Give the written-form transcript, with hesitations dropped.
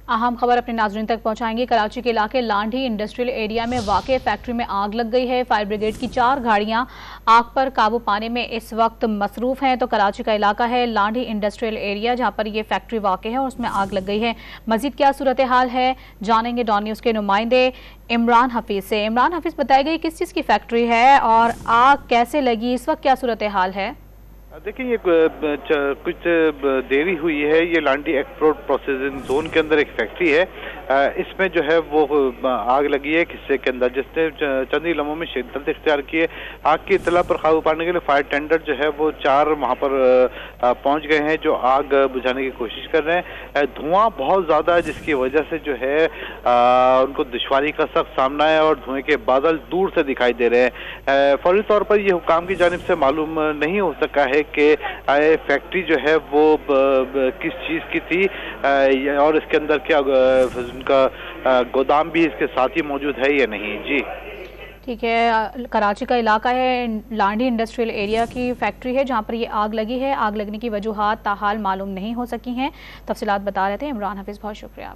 अहम खबर अपने नाज़रीन तक पहुंचाएंगे। कराची के इलाके लांढी इंडस्ट्रियल एरिया में वाक़ फैक्ट्री में आग लग गई है। फायर ब्रिगेड की 4 गाड़ियां आग पर काबू पाने में इस वक्त मसरूफ हैं। तो कराची का इलाका है लांढी इंडस्ट्रियल एरिया, जहां पर यह फैक्ट्री वाक़ है और उसमें आग लग गई है। मजीद क्या सूरत हाल है जानेंगे डॉन न्यूज़ के नुमाइंदे इमरान हफीज़ से। इमरान हफीज़, बताइए किस चीज़ की फैक्ट्री है और आग कैसे लगी, इस वक्त क्या सूरत हाल है? देखिए, ये कुछ देरी हुई है। ये लांडी एक्सपोर्ट प्रोसेसिंग जोन के अंदर एक फैक्ट्री है। इसमें जो है वो आग लगी है हिस्से के अंदर, जिसने चंद ही लम्हों में शिद्दत इख्तियार की है। आग की इतला पर काबू पाने के लिए फायर टेंडर जो है वो 4 वहाँ पर पहुंच गए हैं, जो आग बुझाने की कोशिश कर रहे हैं। धुआं बहुत ज़्यादा है, जिसकी वजह से जो है उनको दुश्वारी का सख्त सामना है और धुएं के बादल दूर से दिखाई दे रहे हैं। फौरी तौर पर यह हुकाम की जानिब से मालूम नहीं हो सका है कि फैक्ट्री जो है वो किस चीज़ की थी और इसके अंदर क्या उनका गोदाम भी इसके साथ ही मौजूद है या नहीं। जी ठीक है, कराची का इलाका है, लांडी इंडस्ट्रियल एरिया की फैक्ट्री है जहां पर ये आग लगी है। आग लगने की वजूहात ताहाल मालूम नहीं हो सकी हैं। तफसीलात बता रहे थे इमरान हफीज़, बहुत शुक्रिया।